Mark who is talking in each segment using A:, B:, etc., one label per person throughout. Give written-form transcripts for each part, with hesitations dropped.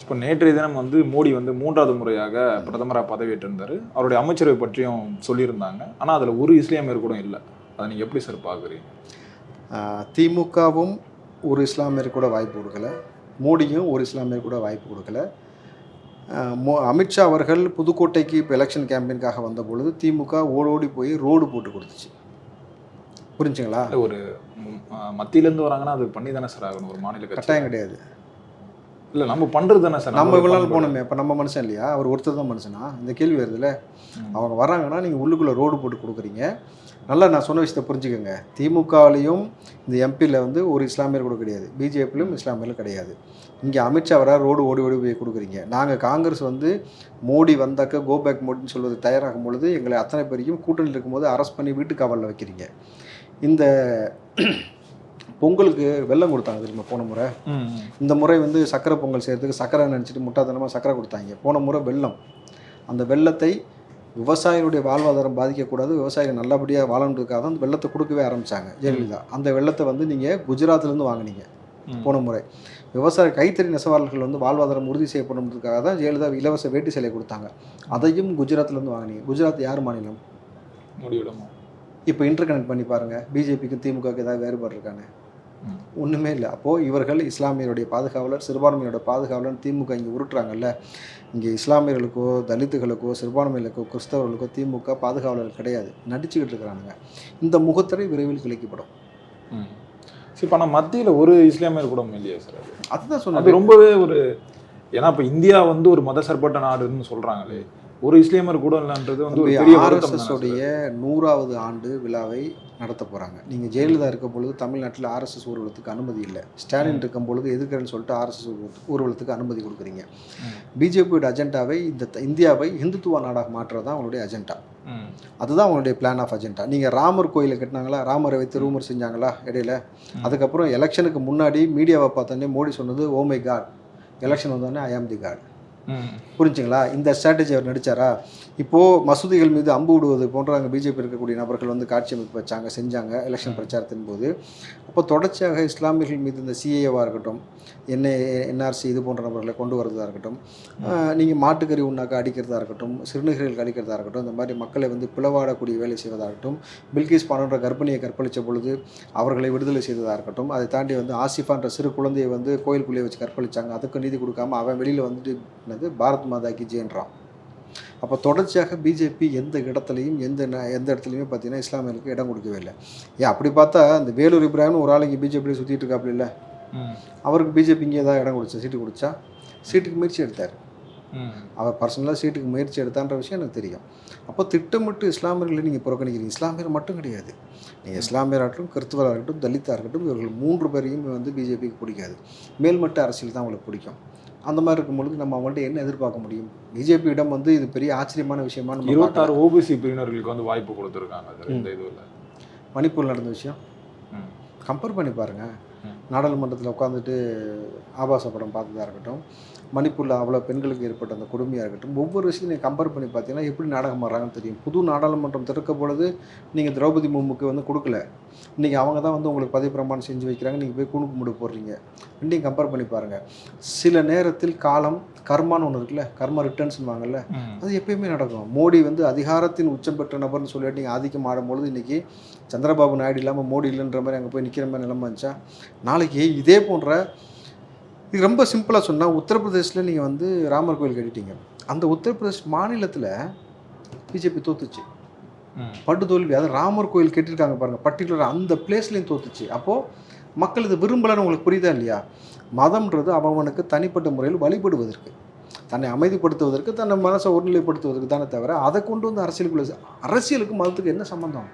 A: இப்போ நேற்றைய தினம் வந்து மோடி வந்து 3வது முறையாக பிரதமராக பதவியேற்றிருந்தார். அவருடைய அமைச்சரவை பற்றியும் சொல்லியிருந்தாங்க. ஆனால் அதில் ஒரு இஸ்லாமியர் கூட இல்லை. அதை நீங்கள் எப்படி சார் பார்க்குறீங்க?
B: திமுகவும் ஒரு இஸ்லாமியர் கூட வாய்ப்பு கொடுக்கல, மோடியும் ஒரு இஸ்லாமியர் கூட வாய்ப்பு கொடுக்கல. அமித்ஷா அவர்கள் புதுக்கோட்டைக்கு இப்போ எலெக்ஷன் கேம்பெயினுக்காக வந்த பொழுது திமுக ஓடோடி போய் ரோடு போட்டு கொடுத்துச்சு. புரிஞ்சுங்களா?
A: ஒரு மத்தியிலேருந்து வராங்கன்னா அது பண்ணி தானே சார் ஆகணும். ஒரு மாநில
B: கட்டாயம் கிடையாது.
A: இல்லை, நம்ம பண்ணுறது தானே சார்.
B: நம்ம இவ்வளோ நாள் போனோமே, இப்போ நம்ம மனுஷன் இல்லையா? அவர் ஒருத்தர் தான் மனுஷனா? இந்த கேள்வி வருதுல்ல. அவங்க வராங்கன்னா நீங்கள் உள்ளுக்குள்ளே ரோடு போட்டு கொடுக்குறீங்க. நல்லா நான் சொன்ன விஷயத்தை புரிஞ்சுக்கோங்க. திமுகவிலையும் இந்த எம்பியில் வந்து ஒரு இஸ்லாமியர் கூட கிடையாது, பிஜேபியிலும் இஸ்லாமியர்கள் கிடையாது. இங்கே அமித்ஷா வர ரோடு ஓடி ஓடி போய் கொடுக்குறீங்க. நாங்கள் காங்கிரஸ் வந்து மோடி வந்தாக்க கோபேக் மோடின்னு சொல்வது தயாராகும் பொழுது எங்களை அத்தனை பேரையும் கூட்டணியில் இருக்கும்போது அரெஸ்ட் பண்ணி வீட்டு காவலில் வைக்கிறீங்க. இந்த பொங்கலுக்கு வெல்லம் கொடுத்தாங்க தெரியுமா போன முறை? இந்த முறை வந்து சக்கரை பொங்கல் செய்கிறதுக்கு சக்கரை நினச்சிட்டு முட்டாள்தனமாக சக்கரை கொடுத்தாங்க. போன முறை வெல்லம். அந்த வெல்லத்தை விவசாயிகளுடைய வாழ்வாதாரம் பாதிக்கக்கூடாது, விவசாயிகள் நல்லபடியாக வாழணுன்றதுக்காக தான் அந்த வெள்ளத்தை கொடுக்கவே ஆரம்பித்தாங்க ஜெயலலிதா. அந்த வெள்ளத்தை வந்து நீங்கள் குஜராத்லேருந்து வாங்கினீங்க போன முறை. விவசாய கைத்தறி நெசவாளர்கள் வந்து வாழ்வாதாரம் உறுதி செய்யப்படுறதுக்காக தான் ஜெயலலிதா இலவச வேட்டி சிலை கொடுத்தாங்க. அதையும் குஜராத்லேருந்து வாங்கினீங்க. குஜராத் யார் மாநிலம்?
A: முடிவிடமா?
B: இப்போ இன்டர் கனெக்ட் பண்ணி பாருங்கள், பிஜேபிக்கும் திமுகவுக்கு ஏதாவது வேறுபாடு இருக்காங்க? ஒன்றுமே இல்லை. அப்போது இவர்கள் இஸ்லாமியருடைய பாதுகாவலர், சிறுபான்மையோட பாதுகாவலர் திமுக இங்கே உருட்டுறாங்கல்ல. இங்கே இஸ்லாமியர்களுக்கோ தலித்துகளுக்கோ சிறுபான்மைகளுக்கோ கிறிஸ்தவர்களுக்கோ திமுக பாதுகாவலர்கள் கிடையாது, நடிச்சுக்கிட்டு இருக்கிறானுங்க. இந்த முகத்திரை விரைவில் கிளைக்கப்படும்.
A: சரி, இப்போ ஆனால் மத்தியில் ஒரு இஸ்லாமியர் கூட இல்லையா சார்?
B: அதுதான் சொன்னது.
A: அது ரொம்பவே ஒரு, ஏன்னா இப்போ இந்தியா வந்து ஒரு மதசார்பற்ற நாடுன்னு சொல்கிறாங்களே, ஒரு இஸ்லாமியர் கூட இல்லைன்றது வந்து
B: ஆர்எஸ்எஸ் உடைய 100வது ஆண்டு விழாவை நடத்த போகிறாங்க. நீங்கள் ஜெயலலிதா இருக்க பொழுது தமிழ்நாட்டில் ஆர்எஸ்எஸ் ஊர்வலத்துக்கு அனுமதி இல்லை. ஸ்டாலின் இருக்கும் பொழுது எதுக்குறேன்னு சொல்லிட்டு ஆர்எஸ்எஸ் ஊர்வலத்துக்கு அனுமதி கொடுக்குறீங்க. பிஜேபியோட அஜெண்டாவை இந்தியாவை இந்துத்துவ நாடாக மாற்றுறது தான் அவங்களுடைய அஜெண்டா. அதுதான் அவங்களுடைய பிளான் ஆஃப் அஜெண்டா. நீங்கள் ராமர் கோயிலை கட்டினாங்களா, ராமரை வைத்து ரூமர் செஞ்சாங்களா இடையில? அதுக்கப்புறம் எலெக்ஷனுக்கு முன்னாடி மீடியாவை பார்த்தோன்னே மோடி சொன்னது ஓ மை காட், எலெக்ஷன் வந்தோடனே ஐ ஆம் தி காட். புரிஞ்சுங்களா? இந்த ஸ்ட்ராட்டஜி அவர் நடித்தாரா? இப்போது மசூதிகள் மீது அம்பு விடுவது போன்ற அங்கே பிஜேபி இருக்கக்கூடிய நபர்கள் வந்து காட்சி அமைப்பு வச்சாங்க, செஞ்சாங்க எலெக்ஷன் பிரச்சாரத்தின் போது. அப்போ தொடர்ச்சியாக இஸ்லாமியர்கள் மீது இந்த சிஏஏவாக இருக்கட்டும், என்ஆர்சி இது போன்ற நபர்களை கொண்டு வரதா இருக்கட்டும், நீங்கள் மாட்டுக்கறி உண்ணாக்க அடிக்கிறதா இருக்கட்டும், சிறுநீர்களுக்கு அடிக்கிறதா இருக்கட்டும், இந்த மாதிரி மக்களை வந்து பிளவாடக்கூடிய வேலை செய்வதாகட்டும், பில்கிஸ் பானோன்ற கர்ப்பிணியை கற்பழித்த பொழுது அவர்களை விடுதலை செய்ததாக இருக்கட்டும், அதை தாண்டி வந்து ஆசிஃபான்ற சிறு குழந்தையை வந்து கோயிலுக்குள்ளேயே வச்சு கற்பழித்தாங்க, அதுக்கு நீதி கொடுக்காம அவன் வெளியில் வந்துட்டு பாரத் மாதா கி ஜெயன்றான். அப்போ தொடர்ச்சியாக பிஜேபி எந்த இடத்துலையும் எந்த இடத்துலையுமே பார்த்தீங்கன்னா இஸ்லாமியர்களுக்கு இடம் கொடுக்கவே இல்லை. ஏன் அப்படி பார்த்தா இந்த வேலூர் இப்ராஹிம்னு ஒரு ஆள் இங்கே பிஜேபியில் சுற்றிட்டு இருக்காப்புல இல்லை, அவருக்கு பிஜேபி இங்கே ஏதாவது இடம் கொடுத்தா, சீட்டு கொடுத்தா? சீட்டுக்கு முயற்சி எடுத்தார். அவர் பர்சனலாக சீட்டுக்கு முயற்சி எடுத்தான்ற விஷயம் எனக்கு தெரியும். அப்போ திட்டமிட்டு இஸ்லாமியர்களை நீங்கள் புறக்கணிக்கிறீங்க. இஸ்லாமியர் மட்டும் கிடையாது, நீங்கள் இஸ்லாமியராகட்டும், கிறிஸ்துவராக இருக்கட்டும், தலித்தாக இருக்கட்டும், இவர்கள் 3 பேரையும் வந்து பிஜேபிக்கு பிடிக்காது. மேல்மட்ட அரசியல் தான் அவங்களுக்கு பிடிக்கும். அந்த மாதிரி இருக்கும்பொழுது நம்ம அவங்கள்ட்ட என்ன எதிர்பார்க்க முடியும்? பிஜேபியிடம் வந்து இது பெரிய ஆச்சரியமான விஷயமா?
A: 26 ஓபிசி பிரிவினர்களுக்கு வந்து வாய்ப்பு கொடுத்துருக்காங்க இந்த இதுவில்.
B: மணிப்பூரில் நடந்த விஷயம் கம்பேர் பண்ணி பாருங்கள். நாடாளுமன்றத்தில் உட்காந்துட்டு ஆபாச படம் பார்த்ததாக இருக்கட்டும், மணிப்பூரில் அவ்வளோ பெண்களுக்கு ஏற்பட்ட அந்த கொடுமையாக இருக்கட்டும், ஒவ்வொரு விஷயத்தையும் நீங்கள் கம்பேர் பண்ணி பார்த்தீங்கன்னா எப்படி நாடகம் ஆடுறாங்கன்னு தெரியும். புது நாடாளுமன்றம் திறக்க பொழுது நீங்கள் திரௌபதி முர்முக்கு வந்து கொடுக்கல, இன்றைக்கி அவங்க தான் வந்து உங்களுக்கு பதவி பிரமாணம் செஞ்சு வைக்கிறாங்க, நீங்கள் போய் குணுக்கு முடு போடுறீங்க. ரெண்டையும் கம்பேர் பண்ணி பாருங்கள். சில நேரத்தில் காலம் கர்மான்னு ஒன்று இருக்குல்ல, கர்மா ரிட்டர்ன்ஸ் வாங்கல்ல, அது எப்பயுமே நடக்கும். மோடி வந்து அதிகாரத்தின் உச்சம் பெற்ற நபர்னு சொல்லிட்டு நீங்கள் ஆதிக்கம் ஆடும்பொழுது இன்றைக்கி சந்திரபாபு நாயுடு இல்லாமல் மோடி இல்லைன்ற மாதிரி அங்கே போய் நிற்கிற மாதிரி நிலைமை இருந்துச்சா? நாளைக்கு இதே போன்ற, இது ரொம்ப சிம்பிளாக சொன்னால், உத்தரப்பிரதேசில் நீங்கள் வந்து ராமர் கோயில் கட்டிட்டீங்க. அந்த உத்தரப்பிரதேஷ் மாநிலத்தில் பிஜேபி தோத்துச்சு, படுதோல்வி. அது ராமர் கோயில் கட்டியிருக்காங்க பாருங்கள், பர்டிகுலராக அந்த பிளேஸ்லேயும் தோத்துச்சு. அப்போது மக்கள் இது விரும்பலன்னு உங்களுக்கு புரியுதா இல்லையா? மதம்ன்றது அவனுக்கு தனிப்பட்ட முறையில் வழிபடுவதற்கு, தன்னை அமைதிப்படுத்துவதற்கு, தன்னை மனசை ஒருநிலைப்படுத்துவதற்கு தானே தவிர அதை கொண்டு வந்து அரசியலுக்கு மதத்துக்கு என்ன சம்மந்தம்?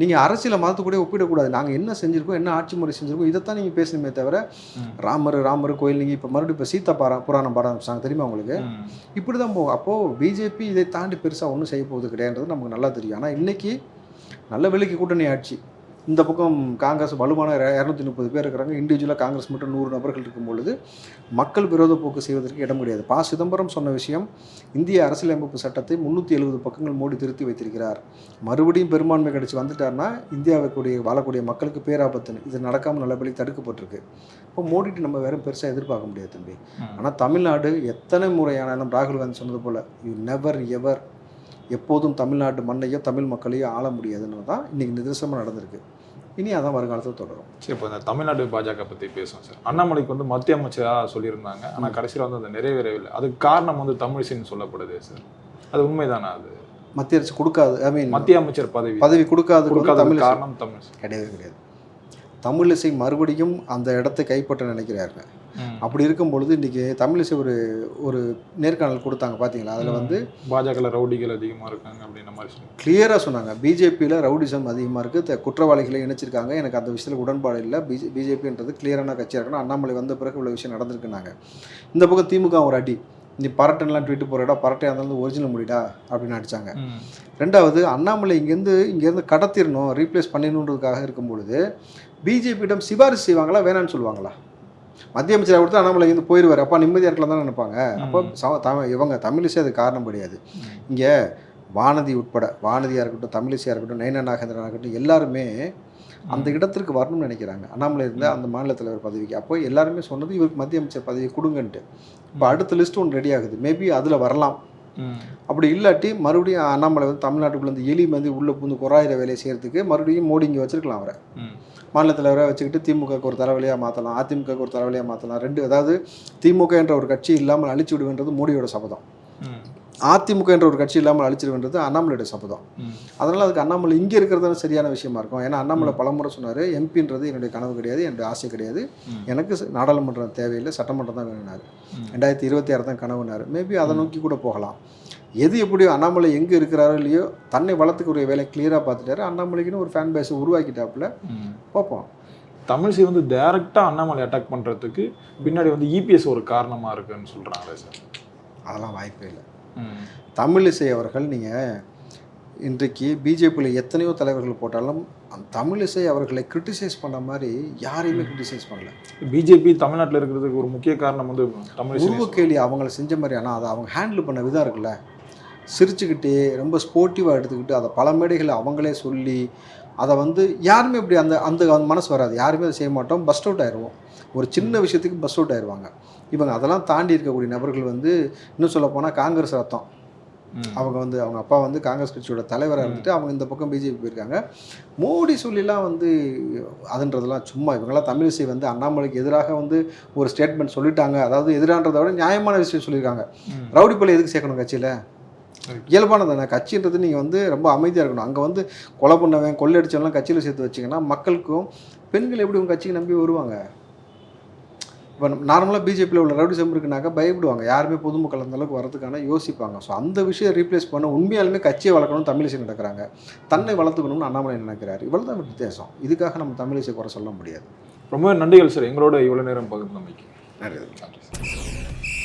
B: நீங்கள் அரசியலை மதத்து கூட ஒப்பிடக்கூடாது. நாங்கள் என்ன செஞ்சுருக்கோம், என்ன ஆட்சி முறை செஞ்சுருக்கோம், இதைத்தான் நீங்கள் பேசணுமே தவிர ராமர் கோயில். நீங்கள் இப்போ மறுபடியும் இப்போ சீதா புராணம் பாட ஆரம்பிச்சாங்க தெரியுமா உங்களுக்கு? இப்படி தான் போகும். அப்போது பிஜேபி இதை தாண்டி பெருசாக ஒன்றும் செய்ய போகுது கிடையாதுன்றது நமக்கு நல்லா தெரியும். ஆனால் இன்றைக்கி நல்ல வேலைக்கு கூட்டணி ஆட்சி, இந்த பக்கம் காங்கிரஸ் வலுவான 230 பேர் இருக்கிறாங்க. இண்டிவிஜுவலாக காங்கிரஸ் மட்டும் 100 நபர்கள் இருக்கும் பொழுது மக்கள் விரோத போக்கு செய்வதற்கு இடம் கிடையாது. ப. சிதம்பரம் சொன்ன விஷயம், இந்திய அரசியலமைப்பு சட்டத்தை 370 பக்கங்கள் மோடி திருத்தி வைத்திருக்கிறார். மறுபடியும் பெரும்பான்மை கிடைச்சி வந்துட்டார்னா இந்தியாவுக்குடைய வாழக்கூடிய மக்களுக்கு பேராபத்துன்னு. இது நடக்காமல் நல்லபடி தடுக்கப்பட்டிருக்கு. இப்போ மோடிட்டு நம்ம வேறு பெருசாக எதிர்பார்க்க முடியாது தம்பி. ஆனால் தமிழ்நாடு எத்தனை முறையானாலும் ராகுல் காந்தி சொன்னது போல் யூ நெவர் எவர், எப்போதும் தமிழ்நாட்டு மண்ணையோ தமிழ் மக்களையோ ஆள முடியாதுன்னு தான் இன்றைக்கி நிதர்சனமாக நடந்திருக்கு. இனி அதான் வருங்காலத்தில் தொடரும்.
A: சரி, இப்போ இந்த தமிழ்நாடு பாஜக பற்றி பேசுவோம் சார். அண்ணாமலைக்கு வந்து மத்திய அமைச்சராக சொல்லியிருந்தாங்க, ஆனால் கடைசியில் வந்து அது நிறைவேறவில்லை. அதுக்கு காரணம் வந்து தமிழிசைன்னு சொல்லப்படுது சார். அது உண்மைதானா? அது
B: மத்திய அரசு கொடுக்காது, ஐ மீன்
A: மத்திய அமைச்சர் பதவி
B: கொடுக்காது
A: தமிழ் காரணம் தமிழிசை
B: கிடையாது. தமிழிசை மறுபடியும் அந்த இடத்தை கைப்பற்ற நினைக்கிறாருங்க. அப்படி இருக்கும் பொழுது இன்றைக்கி தமிழிசை ஒரு நேர்காணல் கொடுத்தாங்க பார்த்தீங்களா? அதில் வந்து
A: பாஜகவில் ரவுடிகள் அதிகமாக இருக்காங்க அப்படின்ற மாதிரி சொன்னாங்க.
B: கிளியராக சொன்னாங்க, பிஜேபியில் ரவுடிசம் அதிகமாக இருக்குது, குற்றவாளிகளை இணைச்சிருக்காங்க, எனக்கு அந்த விஷயத்தில் உடன்பாடு இல்லை, பிஜேபின்றது கிளியரான கட்சியாக இருக்கணும், அண்ணாமலை வந்த பிறகு இவ்வளோ விஷயம் நடந்திருக்குனாங்க. இந்த பக்கம் திமுக ஒரு அடி, நீ பரட்டன்லாம் ட்வீட்டு போகிறடா, பரட்டையாக இருந்தாலும் ஒரிஜினல் முடிடா அப்படின்னு அடித்தாங்க. ரெண்டாவது, அண்ணாமலை இங்கேருந்து கடத்திடணும், ரீப்ளேஸ் பண்ணிடணுன்றதுக்காக இருக்கும் பொழுது பிஜேபியிடம் சிபாரிசு செய்வாங்களா வேணான்னு சொல்லுவாங்களா? மத்திய அமைச்சராக கொடுத்து அண்ணாமலை இருந்து போயிடுவார், அப்போ நிம்மதியாக இருக்கலாம் தான் நினைப்பாங்க. அப்போ இவங்க தமிழிசை அது காரணம் கிடையாது. இங்கே வானதி உட்பட, வானதியாக இருக்கட்டும், தமிழிசையாக இருக்கட்டும், நயனா நாகேந்திரனாக இருக்கட்டும், எல்லாருமே அந்த இடத்திற்கு வரணும்னு நினைக்கிறாங்க. அண்ணாமலை இருந்தால் அந்த மாநில தலைவர் பதவிக்கு. அப்போ எல்லாருமே சொன்னது இவருக்கு மத்திய அமைச்சர் பதவி கொடுங்கன்ட்டு. இப்போ அடுத்த லிஸ்ட் ஒன்று ரெடி ஆகுது, மேபி அதில் வரலாம். அப்படி இல்லாட்டி மறுபடியும் அண்ணாமலை வந்து தமிழ்நாட்டுக்குள்ள இந்த எலி வந்து உள்ளே புந்து குறாயிர வேலையை செய்கிறதுக்கு மறுபடியும் மோடி இங்கே வச்சிருக்கலாம். அவரை மாநில தலைவராக வச்சுக்கிட்டு திமுகவுக்கு ஒரு தலைவலியாக மாற்றலாம், அதிமுகவுக்கு ஒரு தலைவலியாக மாற்றலாம். அதாவது திமுக என்ற ஒரு கட்சி இல்லாமல் அழிச்சு விடுவேன்றது மோடியோட சபதம், அதிமுக என்ற ஒரு கட்சி இல்லாமல் அழிச்சிடுவேன்றது அண்ணாமலையோட சபதம். அதனால் அதுக்கு அண்ணாமலை இங்கே இருக்கிறது சரியான விஷயமா இருக்கும். ஏன்னா அண்ணாமலை பலமுறை சொன்னார், எம்பின்றது என்னுடைய கனவு கிடையாது, என்னுடைய ஆசை கிடையாது, எனக்கு நாடாளுமன்றம் தேவையில்லை, சட்டமன்றம் தான் வேணுனார். 2026 தான் கனவுனார். மேபி அதை நோக்கி கூட போகலாம். எது எப்படியோ அண்ணாமலை எங்கே இருக்கிறாரோ இல்லையோ தன்னை வளர்த்துக்கூடிய வேலை கிளியராக பார்த்துட்டாரு. அண்ணாமலைக்குன்னு ஒரு ஃபேன் பேஸை உருவாக்கிட்டாப்புல பார்ப்போம்.
A: தமிழிசை வந்து டைரெக்டாக அண்ணாமலை அட்டாக் பண்ணுறதுக்கு பின்னாடி வந்து இபிஎஸ் ஒரு காரணமாக இருக்குன்னு சொல்கிறாங்களே சார்.
B: அதெல்லாம் வாய்ப்பே இல்லை. தமிழிசை அவர்கள், நீங்கள் இன்றைக்கு பிஜேபியில் எத்தனையோ தலைவர்கள் போட்டாலும் தமிழிசை அவர்களை கிரிட்டிசைஸ் பண்ண மாதிரி யாரையுமே கிரிட்டிசைஸ் பண்ணல.
A: பிஜேபி தமிழ்நாட்டில் இருக்கிறதுக்கு ஒரு முக்கிய காரணம் வந்து தமிழிசை
B: கேள்வி அவங்களை செஞ்ச மாதிரி. ஆனால் அதை அவங்க ஹேண்டில் பண்ண விதம் இருக்குல்ல, சிரிச்சுக்கிட்டே ரொம்ப ஸ்போர்ட்டிவாக எடுத்துக்கிட்டு அதை பல மேடைகளை அவங்களே சொல்லி அதை வந்து யாருமே இப்படி அந்த அந்த மனசு வராது, யாருமே அதை செய்ய மாட்டோம், பஸ்ட் அவுட் ஆயிடுவோம். ஒரு சின்ன விஷயத்துக்கு பஸ்ட் அவுட் ஆயிடுவாங்க. இவங்க அதெல்லாம் தாண்டி இருக்கக்கூடிய நபர்கள் வந்து இன்னும் சொல்ல போனால் காங்கிரஸ் ரத்தம். அவங்க வந்து அவங்க அப்பா வந்து காங்கிரஸ் கட்சியோட தலைவராக இருந்துட்டு அவங்க இந்த பக்கம் பிஜேபி போயிருக்காங்க. மோடி சொல்லிலாம் வந்து அதுன்றதெல்லாம் சும்மா. இவங்கெல்லாம் தமிழிசை வந்து அண்ணாமலைக்கு எதிராக வந்து ஒரு ஸ்டேட்மெண்ட் சொல்லிட்டாங்க, அதாவது எதிரான்றதை விட நியாயமான விஷயம் சொல்லியிருக்காங்க. ரவுடி பள்ளி எதுக்கு சேர்க்கணும் கட்சியில்? இயல்பானதானே. கட்சின்றது நீங்கள் வந்து ரொம்ப அமைதியாக இருக்கணும். அங்கே வந்து கொலை பண்ணவன் கொள்ளையடிச்சவெல்லாம் கட்சியில் சேர்த்து வச்சிங்கன்னா மக்களுக்கும் பெண்கள் எப்படி உங்கள் கட்சிக்கு நம்பி வருவாங்க? இப்போ நார்மலாக பிஜேபியில் உள்ள ரவுடிசம் இருக்குனாக்கா பயப்படுவாங்க, யாருமே பொதுமக்கள் அந்த அளவுக்கு வரதுக்கான யோசிப்பாங்க. ஸோ அந்த விஷயம் ரீப்ளேஸ் பண்ண உண்மையாலுமே கட்சியை வளர்க்கணும்னு தமிழிசை நடக்கிறாங்க, தன்னை வளர்த்துக்கணும்னு அண்ணாமலை நினைக்கிறார். இவ்வளோ தான் வித்தியாசம். இதுக்காக நம்ம தமிழிசை குறை சொல்ல முடியாது.
A: ரொம்ப நன்றிகள் சார், எங்களோட இவ்வளோ நேரம் பகிர்ந்தமைக்கு.
B: நன்றி.